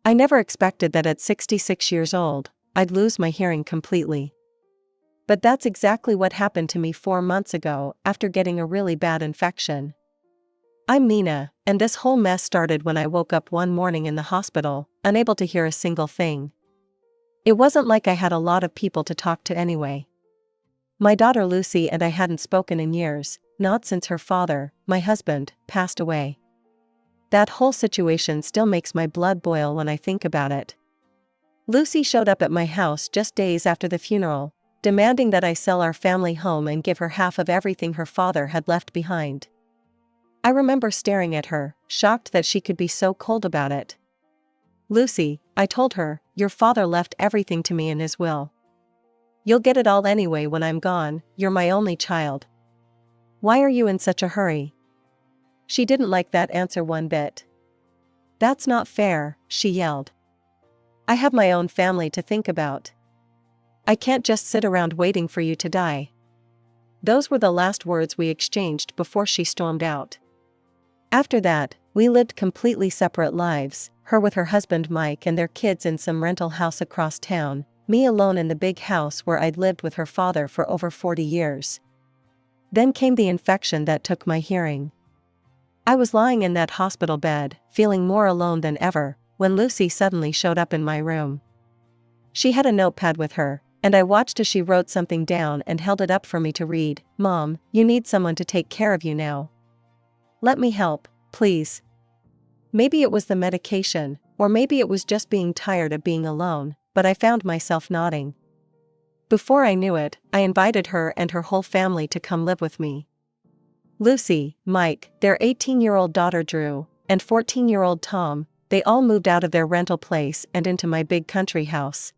I never expected that at 66 years old, I'd lose my hearing completely. But that's exactly what happened to me 4 months ago after getting a really bad infection. I'm Mina, and this whole mess started when I woke up one morning in the hospital, unable to hear a single thing. It wasn't like I had a lot of people to talk to anyway. My daughter Lucy and I hadn't spoken in years, not since her father, my husband, passed away. That whole situation still makes my blood boil when I think about it. Lucy showed up at my house just days after the funeral, demanding that I sell our family home and give her half of everything her father had left behind. I remember staring at her, shocked that she could be so cold about it. "Lucy," I told her, "your father left everything to me in his will. You'll get it all anyway when I'm gone, you're my only child. Why are you in such a hurry?" She didn't like that answer one bit. "That's not fair," she yelled. "I have my own family to think about. I can't just sit around waiting for you to die." Those were the last words we exchanged before she stormed out. After that, we lived completely separate lives, her with her husband Mike and their kids in some rental house across town, me alone in the big house where I'd lived with her father for over 40 years. Then came the infection that took my hearing. I was lying in that hospital bed, feeling more alone than ever, when Lucy suddenly showed up in my room. She had a notepad with her, and I watched as she wrote something down and held it up for me to read. "Mom, you need someone to take care of you now. Let me help, please." Maybe it was the medication, or maybe it was just being tired of being alone, but I found myself nodding. Before I knew it, I invited her and her whole family to come live with me. Lucy, Mike, their 18-year-old daughter Drew, and 14-year-old Tom, they all moved out of their rental place and into my big country house.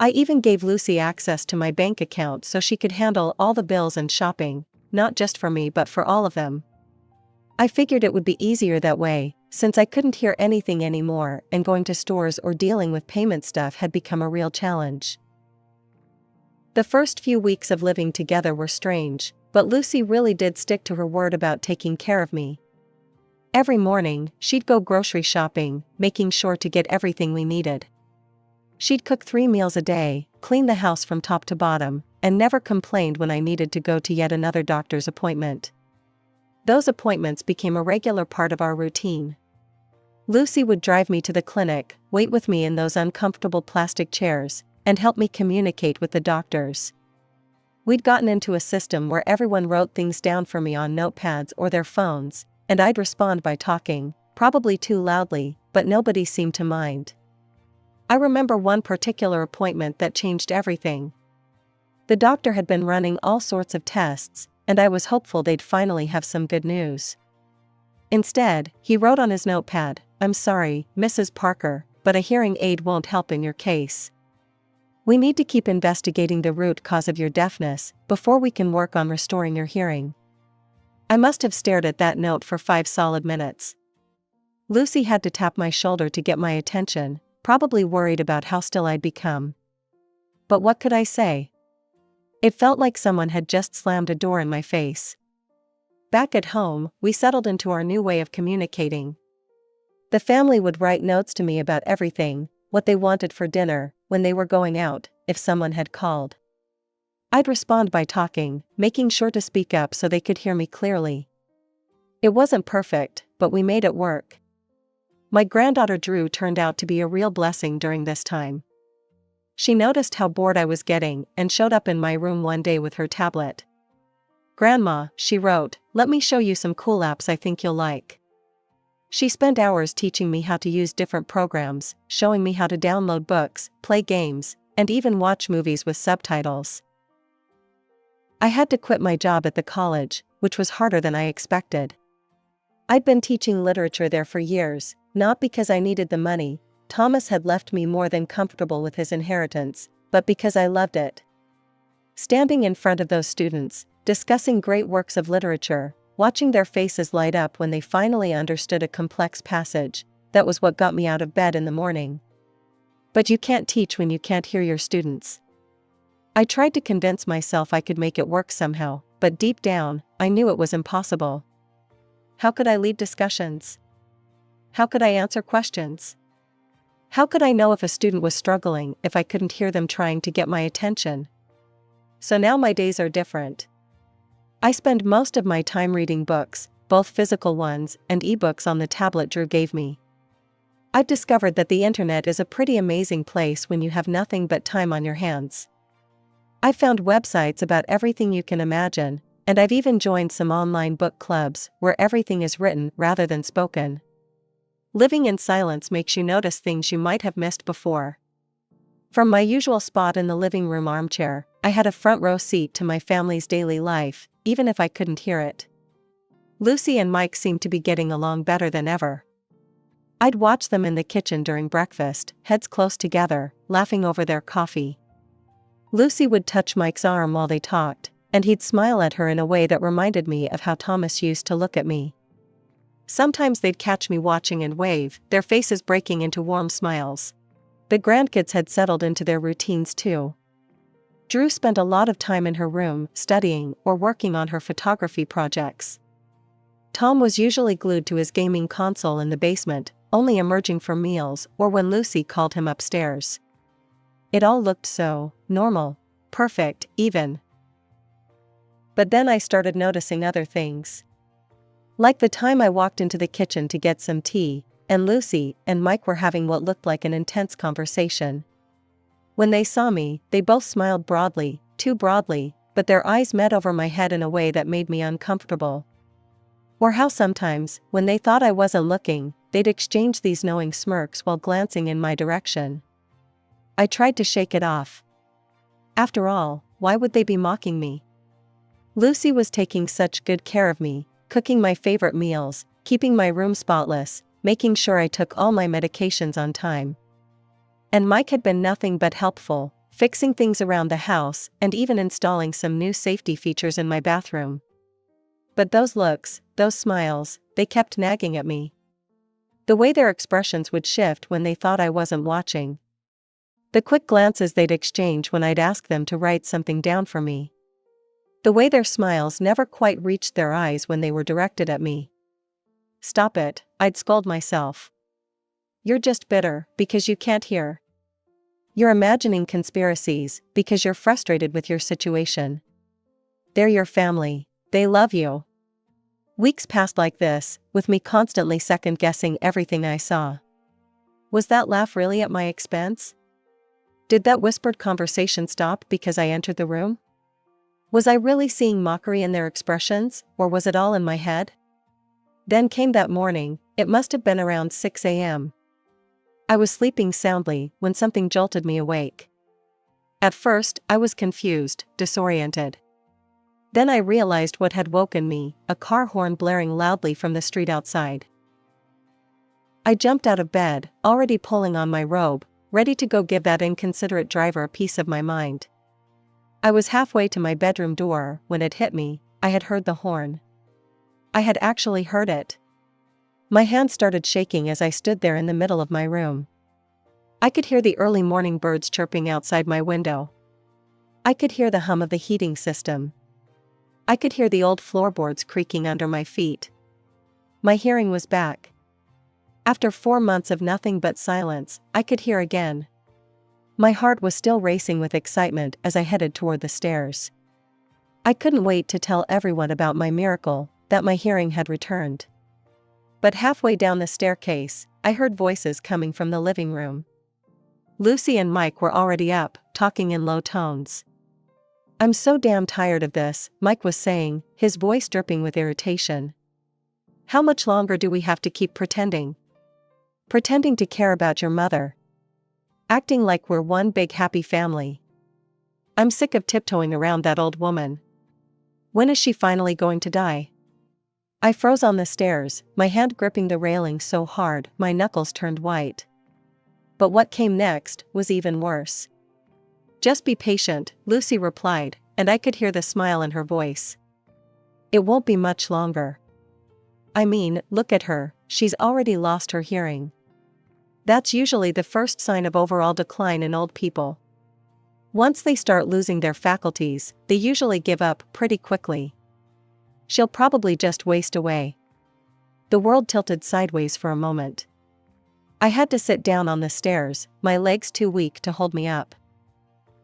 I even gave Lucy access to my bank account so she could handle all the bills and shopping, not just for me but for all of them. I figured it would be easier that way, since I couldn't hear anything anymore and going to stores or dealing with payment stuff had become a real challenge. The first few weeks of living together were strange, but Lucy really did stick to her word about taking care of me. Every morning, she'd go grocery shopping, making sure to get everything we needed. She'd cook 3 meals a day, clean the house from top to bottom, and never complained when I needed to go to yet another doctor's appointment. Those appointments became a regular part of our routine. Lucy would drive me to the clinic, wait with me in those uncomfortable plastic chairs, and help me communicate with the doctors. We'd gotten into a system where everyone wrote things down for me on notepads or their phones, and I'd respond by talking, probably too loudly, but nobody seemed to mind. I remember one particular appointment that changed everything. The doctor had been running all sorts of tests, and I was hopeful they'd finally have some good news. Instead, he wrote on his notepad, "I'm sorry, Mrs. Parker, but a hearing aid won't help in your case. We need to keep investigating the root cause of your deafness before we can work on restoring your hearing." I must have stared at that note for 5 solid minutes. Lucy had to tap my shoulder to get my attention, probably worried about how still I'd become. But what could I say? It felt like someone had just slammed a door in my face. Back at home, we settled into our new way of communicating. The family would write notes to me about everything, what they wanted for dinner, when they were going out, if someone had called. I'd respond by talking, making sure to speak up so they could hear me clearly. It wasn't perfect, but we made it work. My granddaughter Drew turned out to be a real blessing during this time. She noticed how bored I was getting and showed up in my room one day with her tablet. "Grandma," she wrote, "let me show you some cool apps I think you'll like." She spent hours teaching me how to use different programs, showing me how to download books, play games, and even watch movies with subtitles. I had to quit my job at the college, which was harder than I expected. I'd been teaching literature there for years, not because I needed the money. Thomas had left me more than comfortable with his inheritance, but because I loved it. Standing in front of those students, discussing great works of literature, watching their faces light up when they finally understood a complex passage, that was what got me out of bed in the morning. But you can't teach when you can't hear your students. I tried to convince myself I could make it work somehow, but deep down, I knew it was impossible. How could I lead discussions? How could I answer questions? How could I know if a student was struggling if I couldn't hear them trying to get my attention? So now my days are different. I spend most of my time reading books, both physical ones and ebooks on the tablet Drew gave me. I've discovered that the internet is a pretty amazing place when you have nothing but time on your hands. I've found websites about everything you can imagine, and I've even joined some online book clubs where everything is written rather than spoken. Living in silence makes you notice things you might have missed before. From my usual spot in the living room armchair, I had a front row seat to my family's daily life, even if I couldn't hear it. Lucy and Mike seemed to be getting along better than ever. I'd watch them in the kitchen during breakfast, heads close together, laughing over their coffee. Lucy would touch Mike's arm while they talked, and he'd smile at her in a way that reminded me of how Thomas used to look at me. Sometimes they'd catch me watching and wave, their faces breaking into warm smiles. The grandkids had settled into their routines too. Drew spent a lot of time in her room, studying or working on her photography projects. Tom was usually glued to his gaming console in the basement, only emerging for meals or when Lucy called him upstairs. It all looked so normal, perfect, even. But then I started noticing other things. Like the time I walked into the kitchen to get some tea, and Lucy and Mike were having what looked like an intense conversation. When they saw me, they both smiled broadly, too broadly, but their eyes met over my head in a way that made me uncomfortable. Or how sometimes, when they thought I wasn't looking, they'd exchange these knowing smirks while glancing in my direction. I tried to shake it off. After all, why would they be mocking me? Lucy was taking such good care of me, cooking my favorite meals, keeping my room spotless, making sure I took all my medications on time. And Mike had been nothing but helpful, fixing things around the house and even installing some new safety features in my bathroom. But those looks, those smiles, they kept nagging at me. The way their expressions would shift when they thought I wasn't watching. The quick glances they'd exchange when I'd ask them to write something down for me. The way their smiles never quite reached their eyes when they were directed at me. Stop it, I'd scold myself. You're just bitter because you can't hear. You're imagining conspiracies because you're frustrated with your situation. They're your family, they love you. Weeks passed like this, with me constantly second-guessing everything I saw. Was that laugh really at my expense? Did that whispered conversation stop because I entered the room? Was I really seeing mockery in their expressions, or was it all in my head? Then came that morning, it must have been around 6 a.m. I was sleeping soundly when something jolted me awake. At first, I was confused, disoriented. Then I realized what had woken me, a car horn blaring loudly from the street outside. I jumped out of bed, already pulling on my robe, ready to go give that inconsiderate driver a piece of my mind. I was halfway to my bedroom door when it hit me, I had heard the horn. I had actually heard it. My hands started shaking as I stood there in the middle of my room. I could hear the early morning birds chirping outside my window. I could hear the hum of the heating system. I could hear the old floorboards creaking under my feet. My hearing was back. After 4 months of nothing but silence, I could hear again. My heart was still racing with excitement as I headed toward the stairs. I couldn't wait to tell everyone about my miracle, that my hearing had returned. But halfway down the staircase, I heard voices coming from the living room. Lucy and Mike were already up, talking in low tones. "I'm so damn tired of this," Mike was saying, his voice dripping with irritation. "How much longer do we have to keep pretending? Pretending to care about your mother. Acting like we're one big happy family. I'm sick of tiptoeing around that old woman. When is she finally going to die?" I froze on the stairs, my hand gripping the railing so hard my knuckles turned white. But what came next was even worse. "Just be patient," Lucy replied, and I could hear the smile in her voice. "It won't be much longer. I mean, look at her, she's already lost her hearing. That's usually the first sign of overall decline in old people. Once they start losing their faculties, they usually give up pretty quickly. She'll probably just waste away." The world tilted sideways for a moment. I had to sit down on the stairs, my legs too weak to hold me up.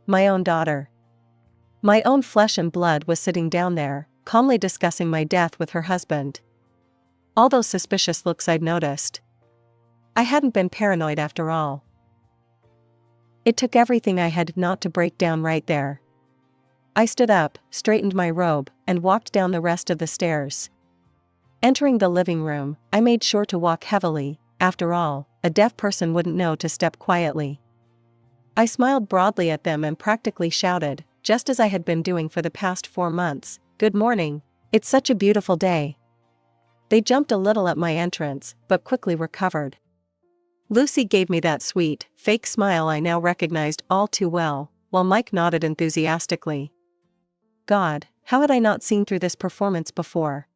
My own daughter. My own flesh and blood was sitting down there, calmly discussing my death with her husband. All those suspicious looks I'd noticed. I hadn't been paranoid after all. It took everything I had not to break down right there. I stood up, straightened my robe, and walked down the rest of the stairs. Entering the living room, I made sure to walk heavily. After all, a deaf person wouldn't know to step quietly. I smiled broadly at them and practically shouted, just as I had been doing for the past 4 months, "Good morning. It's such a beautiful day." They jumped a little at my entrance, but quickly recovered. Lucy gave me that sweet, fake smile I now recognized all too well, while Mike nodded enthusiastically. God, how had I not seen through this performance before?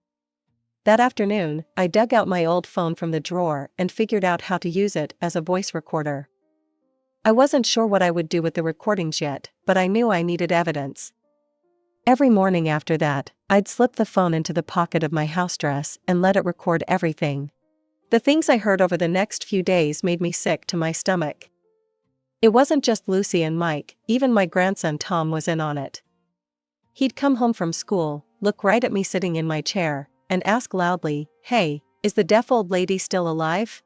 That afternoon, I dug out my old phone from the drawer and figured out how to use it as a voice recorder. I wasn't sure what I would do with the recordings yet, but I knew I needed evidence. Every morning after that, I'd slip the phone into the pocket of my house dress and let it record everything. The things I heard over the next few days made me sick to my stomach. It wasn't just Lucy and Mike, even my grandson Tom was in on it. He'd come home from school, look right at me sitting in my chair, and ask loudly, "Hey, is the deaf old lady still alive?"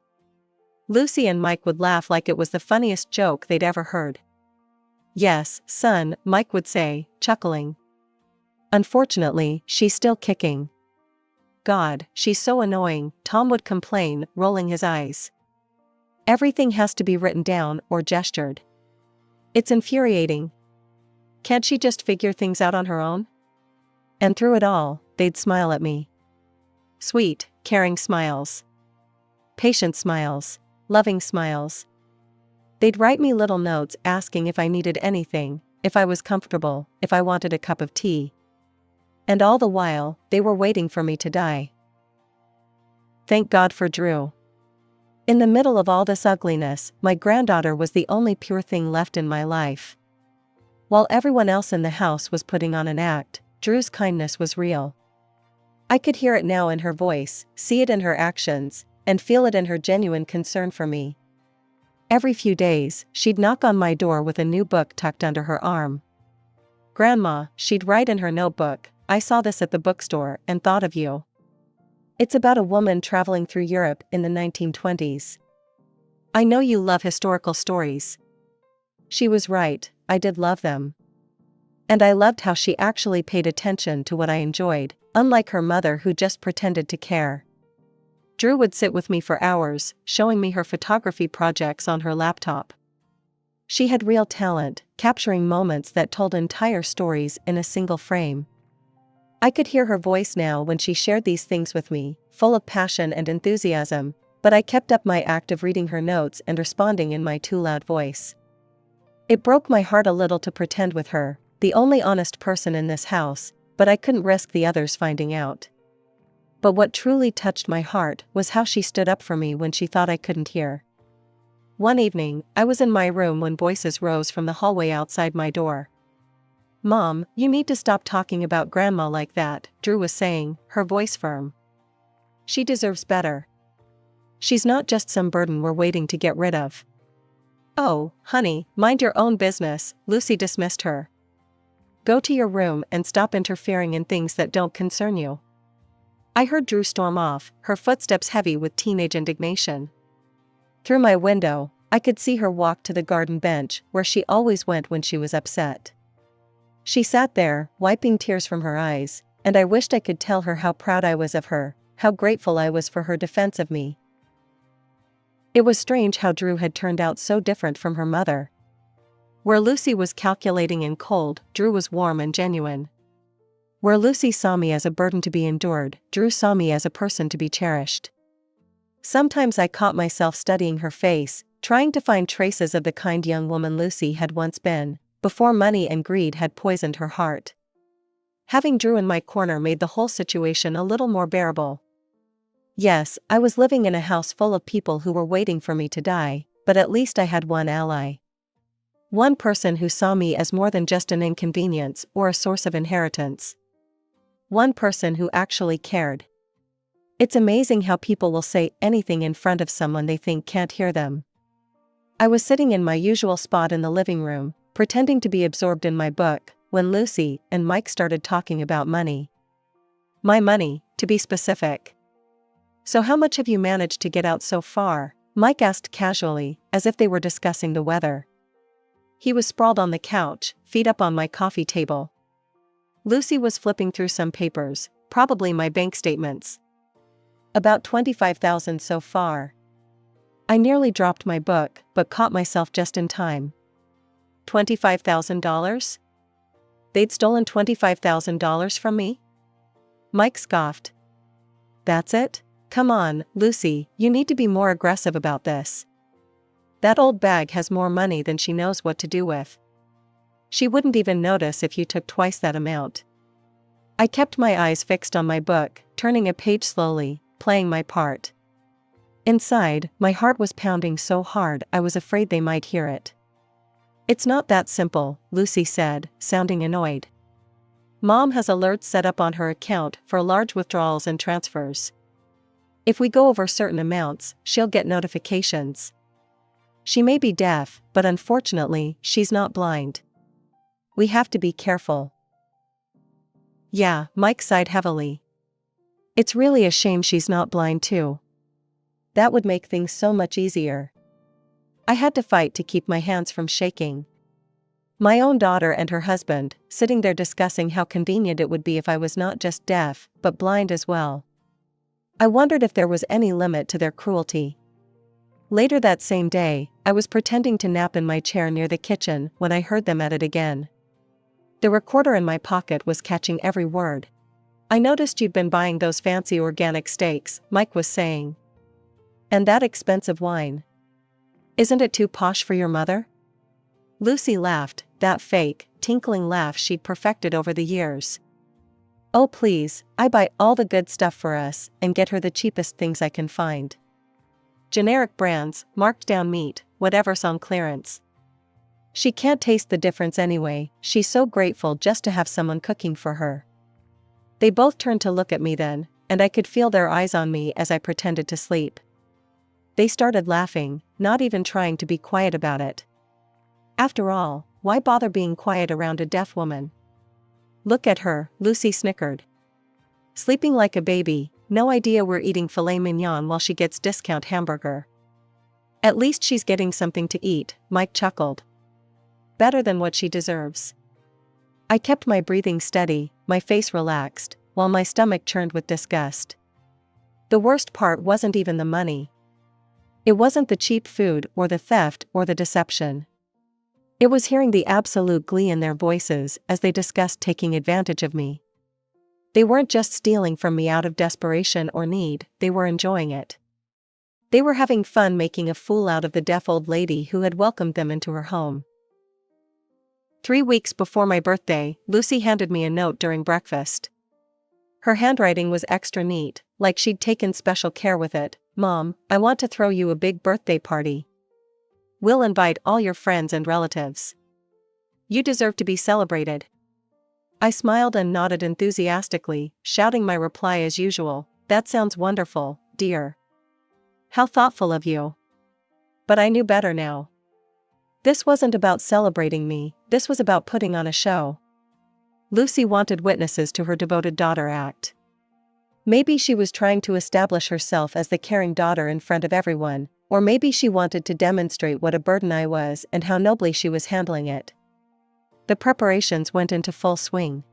Lucy and Mike would laugh like it was the funniest joke they'd ever heard. "Yes, son," Mike would say, chuckling. "Unfortunately, she's still kicking." "God, she's so annoying," Tom would complain, rolling his eyes. "Everything has to be written down or gestured. It's infuriating. Can't she just figure things out on her own?" And through it all, they'd smile at me. Sweet, caring smiles. Patient smiles. Loving smiles. They'd write me little notes asking if I needed anything, if I was comfortable, if I wanted a cup of tea. And all the while, they were waiting for me to die. Thank God for Drew. In the middle of all this ugliness, my granddaughter was the only pure thing left in my life. While everyone else in the house was putting on an act, Drew's kindness was real. I could hear it now in her voice, see it in her actions, and feel it in her genuine concern for me. Every few days, she'd knock on my door with a new book tucked under her arm. "Grandma," she'd write in her notebook, "I saw this at the bookstore and thought of you. It's about a woman traveling through Europe in the 1920s. I know you love historical stories." She was right, I did love them. And I loved how she actually paid attention to what I enjoyed, unlike her mother who just pretended to care. Drew would sit with me for hours, showing me her photography projects on her laptop. She had real talent, capturing moments that told entire stories in a single frame. I could hear her voice now when she shared these things with me, full of passion and enthusiasm, but I kept up my act of reading her notes and responding in my too loud voice. It broke my heart a little to pretend with her, the only honest person in this house, but I couldn't risk the others finding out. But what truly touched my heart was how she stood up for me when she thought I couldn't hear. One evening, I was in my room when voices rose from the hallway outside my door. "Mom, you need to stop talking about Grandma like that," Drew was saying, her voice firm. "She deserves better. She's not just some burden we're waiting to get rid of." "Oh, honey, mind your own business," Lucy dismissed her. "Go to your room and stop interfering in things that don't concern you." I heard Drew storm off, her footsteps heavy with teenage indignation. Through my window, I could see her walk to the garden bench where she always went when she was upset. She sat there, wiping tears from her eyes, and I wished I could tell her how proud I was of her, how grateful I was for her defense of me. It was strange how Drew had turned out so different from her mother. Where Lucy was calculating and cold, Drew was warm and genuine. Where Lucy saw me as a burden to be endured, Drew saw me as a person to be cherished. Sometimes I caught myself studying her face, trying to find traces of the kind young woman Lucy had once been, before money and greed had poisoned her heart. Having Drew in my corner made the whole situation a little more bearable. Yes, I was living in a house full of people who were waiting for me to die, but at least I had one ally. One person who saw me as more than just an inconvenience or a source of inheritance. One person who actually cared. It's amazing how people will say anything in front of someone they think can't hear them. I was sitting in my usual spot in the living room, pretending to be absorbed in my book, when Lucy and Mike started talking about money. My money, to be specific. "So how much have you managed to get out so far?" Mike asked casually, as if they were discussing the weather. He was sprawled on the couch, feet up on my coffee table. Lucy was flipping through some papers, probably my bank statements. "About 25,000 so far." I nearly dropped my book, but caught myself just in time. $25,000? They'd stolen $25,000 from me? Mike scoffed. "That's it? Come on, Lucy, you need to be more aggressive about this. That old bag has more money than she knows what to do with. She wouldn't even notice if you took twice that amount." I kept my eyes fixed on my book, turning a page slowly, playing my part. Inside, my heart was pounding so hard I was afraid they might hear it. "It's not that simple," Lucy said, sounding annoyed. "Mom has alerts set up on her account for large withdrawals and transfers. If we go over certain amounts, she'll get notifications. She may be deaf, but unfortunately, she's not blind. We have to be careful." "Yeah," Mike sighed heavily. "It's really a shame she's not blind too. That would make things so much easier." I had to fight to keep my hands from shaking. My own daughter and her husband, sitting there discussing how convenient it would be if I was not just deaf, but blind as well. I wondered if there was any limit to their cruelty. Later that same day, I was pretending to nap in my chair near the kitchen when I heard them at it again. The recorder in my pocket was catching every word. "I noticed you'd been buying those fancy organic steaks," Mike was saying. "And that expensive wine. Isn't it too posh for your mother?" Lucy laughed, that fake, tinkling laugh she'd perfected over the years. "Oh please, I buy all the good stuff for us and get her the cheapest things I can find. Generic brands, marked down meat, whatever's on clearance. She can't taste the difference anyway, she's so grateful just to have someone cooking for her." They both turned to look at me then, and I could feel their eyes on me as I pretended to sleep. They started laughing, not even trying to be quiet about it. After all, why bother being quiet around a deaf woman? "Look at her," Lucy snickered. "Sleeping like a baby, no idea we're eating filet mignon while she gets discount hamburger." "At least she's getting something to eat," Mike chuckled. "Better than what she deserves." I kept my breathing steady, my face relaxed, while my stomach churned with disgust. The worst part wasn't even the money. It wasn't the cheap food or the theft or the deception. It was hearing the absolute glee in their voices as they discussed taking advantage of me. They weren't just stealing from me out of desperation or need, they were enjoying it. They were having fun making a fool out of the deaf old lady who had welcomed them into her home. 3 weeks before my birthday, Lucy handed me a note during breakfast. Her handwriting was extra neat, like she'd taken special care with it. "Mom, I want to throw you a big birthday party. We'll invite all your friends and relatives. You deserve to be celebrated." I smiled and nodded enthusiastically, shouting my reply as usual, "That sounds wonderful, dear. How thoughtful of you." But I knew better now. This wasn't about celebrating me, this was about putting on a show. Lucy wanted witnesses to her devoted daughter act. Maybe she was trying to establish herself as the caring daughter in front of everyone, or maybe she wanted to demonstrate what a burden I was and how nobly she was handling it. The preparations went into full swing.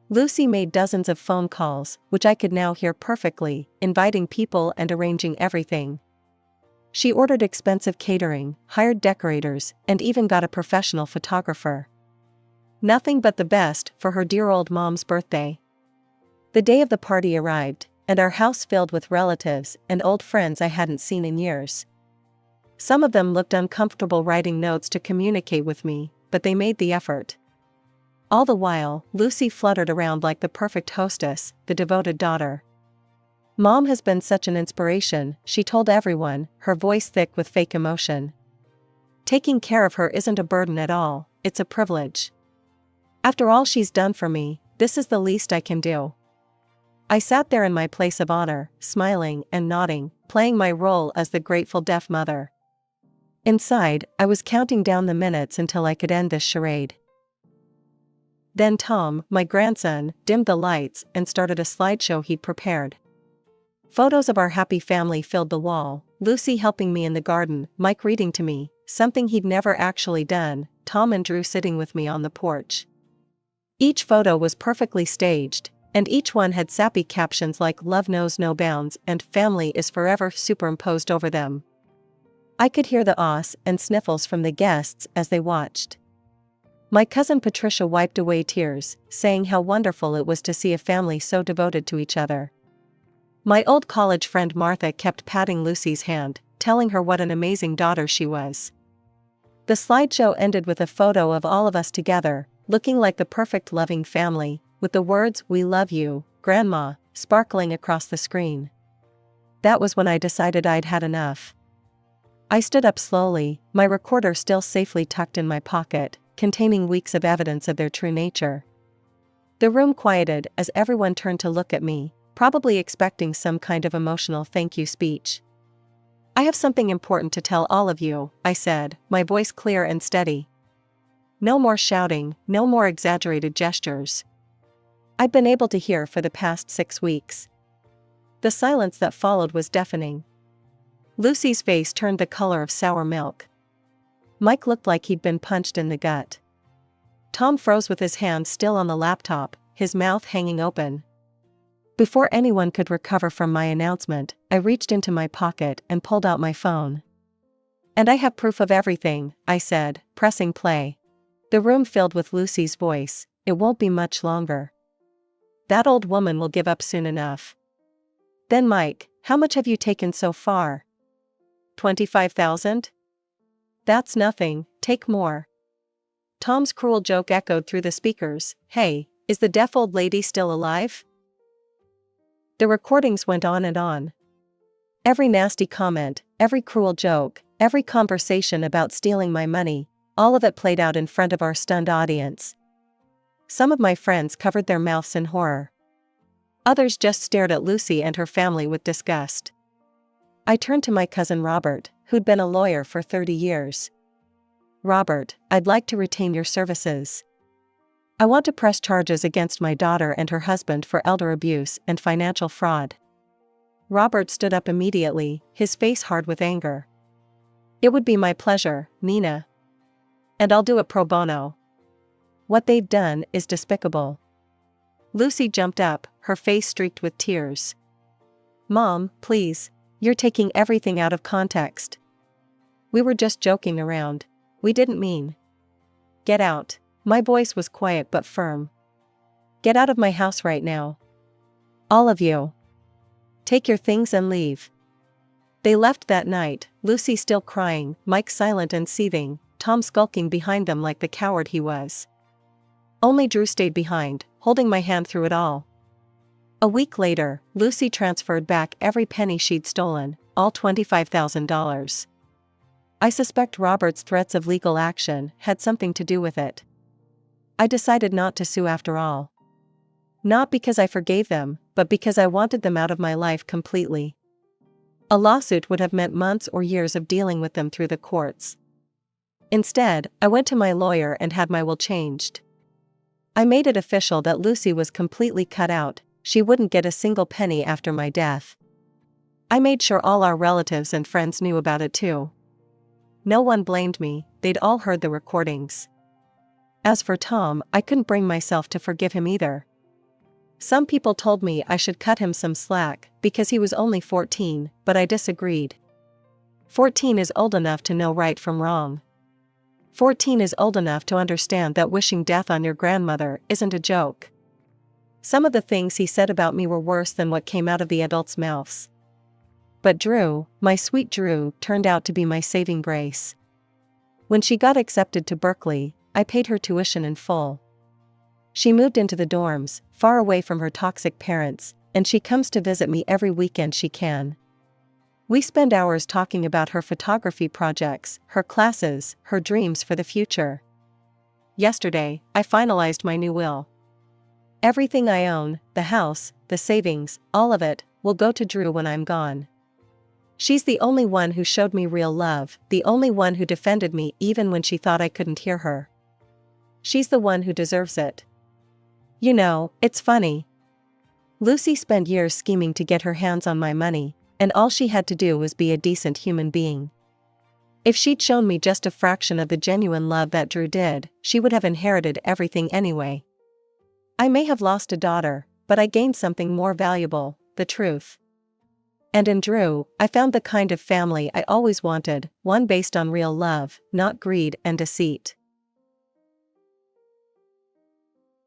Lucy made dozens of phone calls, which I could now hear perfectly, inviting people and arranging everything. She ordered expensive catering, hired decorators, and even got a professional photographer. Nothing but the best for her dear old mom's birthday. The day of the party arrived, and our house filled with relatives and old friends I hadn't seen in years. Some of them looked uncomfortable writing notes to communicate with me, but they made the effort. All the while, Lucy fluttered around like the perfect hostess, the devoted daughter. "Mom has been such an inspiration," she told everyone, her voice thick with fake emotion. "Taking care of her isn't a burden at all, it's a privilege. After all she's done for me, this is the least I can do." I sat there in my place of honor, smiling and nodding, playing my role as the grateful deaf mother. Inside, I was counting down the minutes until I could end this charade. Then Tom, my grandson, dimmed the lights and started a slideshow he'd prepared. Photos of our happy family filled the wall, Lucy helping me in the garden, Mike reading to me, something he'd never actually done, Tom and Drew sitting with me on the porch. Each photo was perfectly staged, and each one had sappy captions like "Love knows no bounds" and "Family is forever" superimposed over them. I could hear the ahs and sniffles from the guests as they watched. My cousin Patricia wiped away tears, saying how wonderful it was to see a family so devoted to each other. My old college friend Martha kept patting Lucy's hand, telling her what an amazing daughter she was. The slideshow ended with a photo of all of us together, looking like the perfect loving family, with the words "We love you, Grandma," sparkling across the screen. That was when I decided I'd had enough. I stood up slowly, my recorder still safely tucked in my pocket, containing weeks of evidence of their true nature. The room quieted as everyone turned to look at me, probably expecting some kind of emotional thank you speech. "I have something important to tell all of you," I said, my voice clear and steady. No more shouting, no more exaggerated gestures. I'd been able to hear for the past 6 weeks. The silence that followed was deafening. Lucy's face turned the color of sour milk. Mike looked like he'd been punched in the gut. Tom froze with his hand still on the laptop, his mouth hanging open. Before anyone could recover from my announcement, I reached into my pocket and pulled out my phone. "And I have proof of everything," I said, pressing play. The room filled with Lucy's voice. "It won't be much longer. That old woman will give up soon enough." Then Mike, "How much have you taken so far?" 25,000? "That's nothing, take more." Tom's cruel joke echoed through the speakers. "Hey, is the deaf old lady still alive?" The recordings went on and on. Every nasty comment, every cruel joke, every conversation about stealing my money, all of it played out in front of our stunned audience. Some of my friends covered their mouths in horror. Others just stared at Lucy and her family with disgust. I turned to my cousin Robert, who'd been a lawyer for 30 years. "Robert, I'd like to retain your services. I want to press charges against my daughter and her husband for elder abuse and financial fraud." Robert stood up immediately, his face hard with anger. "It would be my pleasure, Nina. And I'll do it pro bono. What they've done is despicable." Lucy jumped up, her face streaked with tears. "Mom, please. You're taking everything out of context. We were just joking around. We didn't mean." "Get out." My voice was quiet but firm. "Get out of my house right now. All of you. Take your things and leave." They left that night, Lucy still crying, Mike silent and seething, Tom skulking behind them like the coward he was. Only Drew stayed behind, holding my hand through it all. A week later, Lucy transferred back every penny she'd stolen, all $25,000. I suspect Robert's threats of legal action had something to do with it. I decided not to sue after all. Not because I forgave them, but because I wanted them out of my life completely. A lawsuit would have meant months or years of dealing with them through the courts. Instead, I went to my lawyer and had my will changed. I made it official that Lucy was completely cut out. She wouldn't get a single penny after my death. I made sure all our relatives and friends knew about it too. No one blamed me, they'd all heard the recordings. As for Tom, I couldn't bring myself to forgive him either. Some people told me I should cut him some slack, because he was only 14, but I disagreed. 14 is old enough to know right from wrong. 14 is old enough to understand that wishing death on your grandmother isn't a joke. Some of the things he said about me were worse than what came out of the adults' mouths. But Drew, my sweet Drew, turned out to be my saving grace. When she got accepted to Berkeley, I paid her tuition in full. She moved into the dorms, far away from her toxic parents, and she comes to visit me every weekend she can. We spend hours talking about her photography projects, her classes, her dreams for the future. Yesterday, I finalized my new will. Everything I own, the house, the savings, all of it, will go to Drew when I'm gone. She's the only one who showed me real love, the only one who defended me even when she thought I couldn't hear her. She's the one who deserves it. You know, it's funny. Lucy spent years scheming to get her hands on my money, and all she had to do was be a decent human being. If she'd shown me just a fraction of the genuine love that Drew did, she would have inherited everything anyway. I may have lost a daughter, but I gained something more valuable, the truth. And in Drew, I found the kind of family I always wanted, one based on real love, not greed and deceit.